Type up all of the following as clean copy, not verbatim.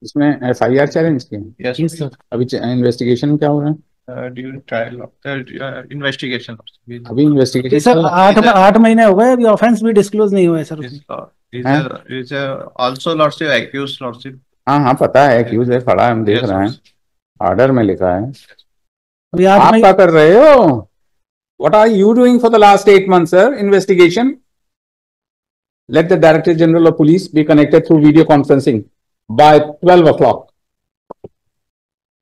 इसमें FIR challenge की है। Yes, Yes, sir. अभी इन्वेस्टिगेशन क्या हो रहा है? during trial of the investigation. अभी इन्वेस्टिगेशन सर 8 महीने हो गए, अभी ऑफेंस भी डिस्क्लोज नहीं हुआ है सर उसमें। Is also lordship accused lordship. हाँ हाँ पता है, एक्यूज है, खड़ा है, हम देख Yes, रहे हैं, ऑर्डर में लिखा है। अभी 8 आप महीने क्या कर रहे हो? What are you doing for the last 8 months, sir? Investigation. Let the director general of police be connected through video conferencing by 12 o'clock,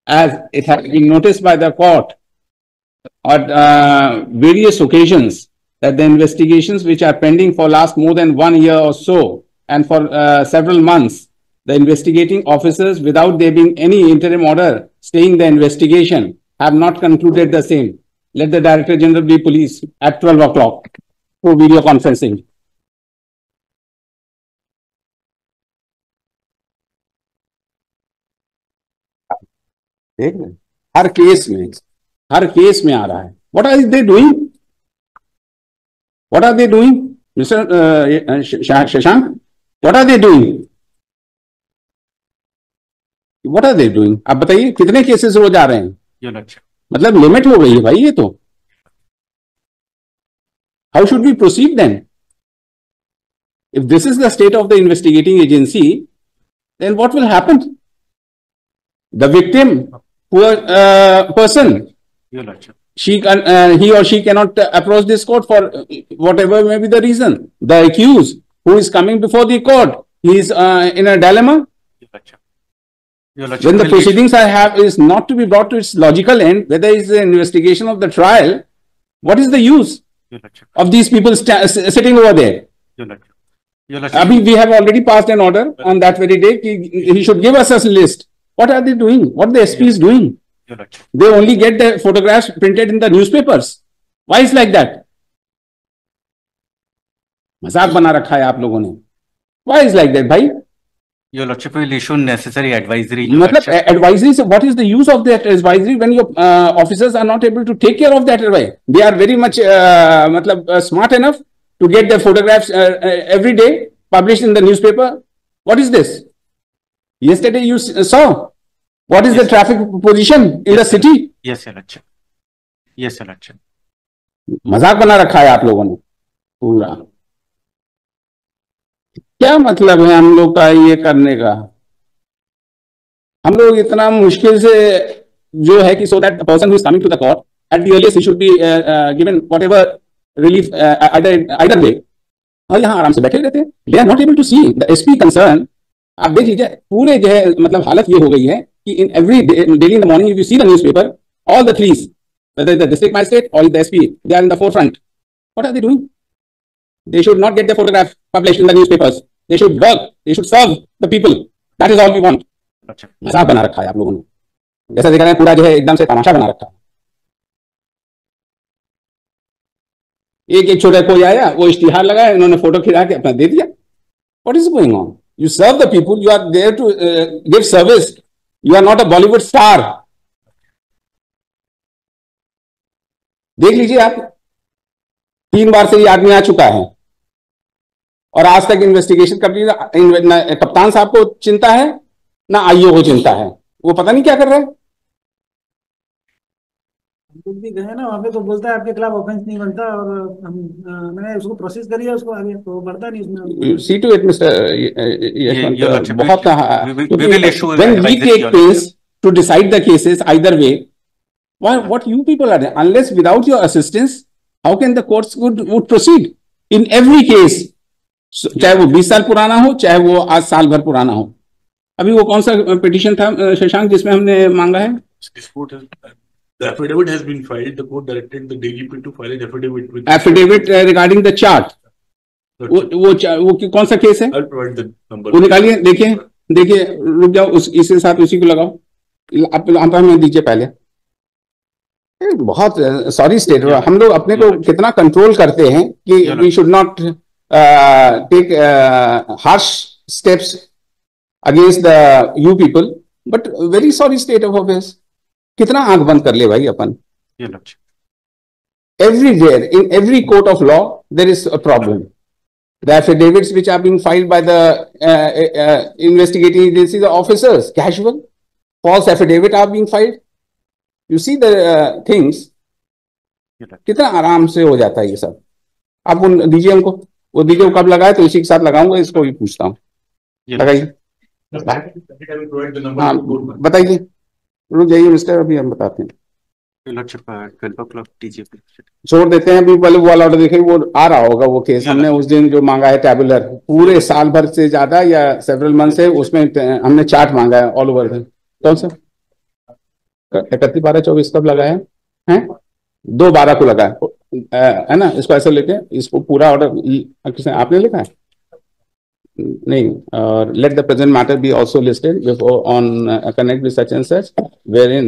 as it has been noticed by the court at various occasions that the investigations which are pending for last more than 1 year or so and for several months, the investigating officers, without there being any interim order staying the investigation, have not concluded the same. Let the Director General be police at 12 o'clock through video conferencing. देख रहे, हर case में आ रहा है। What are they doing? What are they doing, Mr. Shashank? What are they doing? What are they doing? आप बताइए, कितने cases रोज आ रहे हैं? मतलब लिमिट हो गई है भाई ये तो। How should we proceed then? If this is the state of the investigating agency, then what will happen? The victim, poor person, he or she cannot approach this court for whatever may be the reason. The accused who is coming before the court, he is in a dilemma. When the proceedings is not to be brought to its logical end, whether it's the investigation of the trial, what is the use of these people sitting over there? Abhi, we have already passed an order on that very day. He should give us a list. What are they doing? What the SP is doing? They only get the photographs printed in the newspapers. Why is like that? मजाक बना रखा है आप लोगों ने। Why is like that, भाई? Your Lordship will issue necessary advisory. मतलब advisory से what is the use of that advisory when your officers are not able to take care of that advice? They are very much मतलब smart enough to get the photographs every day published in the newspaper. What is this? Yesterday you saw what is the traffic position in the city? Yes, Your Lordship. Yes, Your Lordship. मजाक बना रखा है आप लोगों ने पूरा। क्या मतलब है हम लोग का ये करने का? हम लोग इतना मुश्किल से जो है कि so that the person who is coming to the court at the earliest he should be given whatever relief either way, और यहाँ आराम से बैठे रहते हैं। They are not able to see the SP concern। आप देख लीजिए पूरे जो है मतलब हालत ये हो गई है कि in every day, daily in the morning if you see the newspaper, all the threes, whether the district magistrate or the SP, they are in the forefront. What are they doing? They should not get the photograph published in the newspapers. They should work. They should serve the people. That is all we want. मजाक बना रखा है आप लोगों ने, जैसा देखा है पूरा जो है एकदम से तमाशा बना रखा है। एक एक छोटा कोई आया, वो इश्तिहार लगाया, उन्होंने फोटो खिंचा के अपना दे दिया। What is going on? You serve the people. You are there to give service. You are not a Bollywood star. देख लीजिए आप, 3 बार से ये आदमी आ चुका है और आज तक इन्वेस्टिगेशन कप्तान साहब को चिंता है ना आईओ को चिंता है। वो पता नहीं क्या कर रहे हैं। हम भी गए ना वहाँ पे, तो बोलता है आपके खिलाफ ऑफेंस नहीं बनता, और मैंने उसको प्रोसेस करी है, उसको आगे तो बढ़ता नहीं उसमें। See to it, Mr. Yashwant, बहुत when we take pains to decide the cases either way, what you people are doing, unless without your assistance, how can the courts would proceed in every case? चाहे वो 20 साल पुराना हो, चाहे वो आज साल भर पुराना हो। अभी वो कौन सा पिटीशन था शशांक जिसमें हमने मांगा है? The affidavit has been filed. The court directed the DGP to file an affidavit with affidavit regarding the chart. वो कौन सा केस है? I'll provide the number. वो निकालिए, देखिए रुक जाओ, इसके साथ उसी को लगाओ। आप हमें दीजिए पहले। बहुत सॉरी स्टेट, हम लोग अपने को कितना कंट्रोल करते हैं कि we should not take harsh steps against the you people, but very sorry state of affairs. कितना आंख बंद कर ले भाई अपन। Everywhere in every court of law there is a problem. The affidavits which are being filed by the investigating agencies, the officers, casual, false affidavit are being filed. You see the things. कितना आराम से हो जाता है ये सब. आप वो दीजिए हमको, वो दीजिए कब लगाए तो इसी के साथ लगाऊंगा, इसको भी पूछता हूँ. लगाइए. हाँ बताइए, रुक जाइए मिस्टर, अभी हम बताते हैं. छोड़ देते हैं अभी, पहले वो वाला ऑर्डर देखिए, वो आ रहा होगा वो केस. हमने उस दिन जो मांगा है टेबुलर, पूरे साल भर से ज्यादा या सेवरल मंथ से, उसमें हमने चार्ट मांगा है ऑल ओवर. कौन सा 31/12/24 कब लगाया है? 2/12 को लगा है ना. इसको ऐसे लेके इसको पूरा ऑर्डर किसने, आपने लिखा है? नहीं. और let the present matter be also listed before on connect with such and such, wherein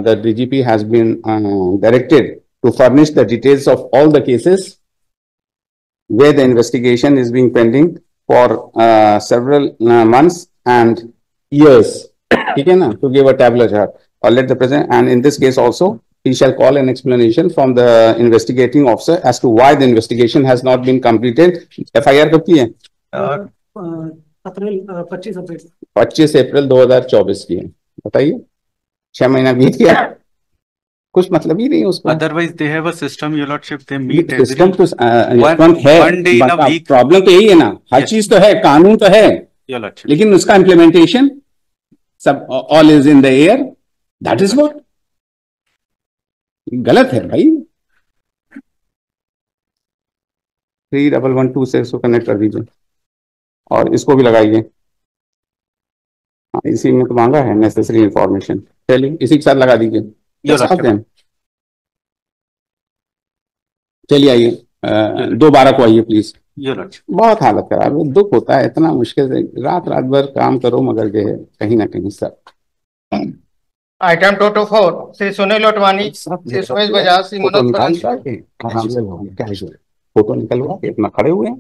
the DGP has been directed to furnish the details of all the cases where the investigation is being pending for several months and years. ठीक है ना, to give a tabular chart. Or let the present, and in this case also, he shall call an explanation from the investigating officer as to why the investigation has not been completed. FIR कब की है? 25 अप्रैल 2024 की है. बताइए, 6 महीना बीत गया, कुछ मतलब ही नहीं उसको. Otherwise they have a system, your lordship, they meet system तो one day in a week. Problem तो यही है ना, हर चीज तो है, कानून तो है, your lordship, लेकिन उसका इम्प्लीमेंटेशन सब all is in the air. That is what गलत है भाई. 3112 से इसको कनेक्ट कर दीजिए और इसको भी लगाइए. इसी में तो मांगा है नेसेसरी इंफॉर्मेशन. चलिए इसी के साथ लगा दीजिए. चलिए आइए, 2/12 को आइए प्लीज. बहुत हालत खराब है, दुख होता है, इतना मुश्किल से रात भर काम करो, मगर जो है कहीं ना कहीं सब. आइटम 224 श्री सुनील लोटवानी, श्री सुमेश बजाज, श्री मनोज फोटो निकलवा के अपना खड़े हुए हैं.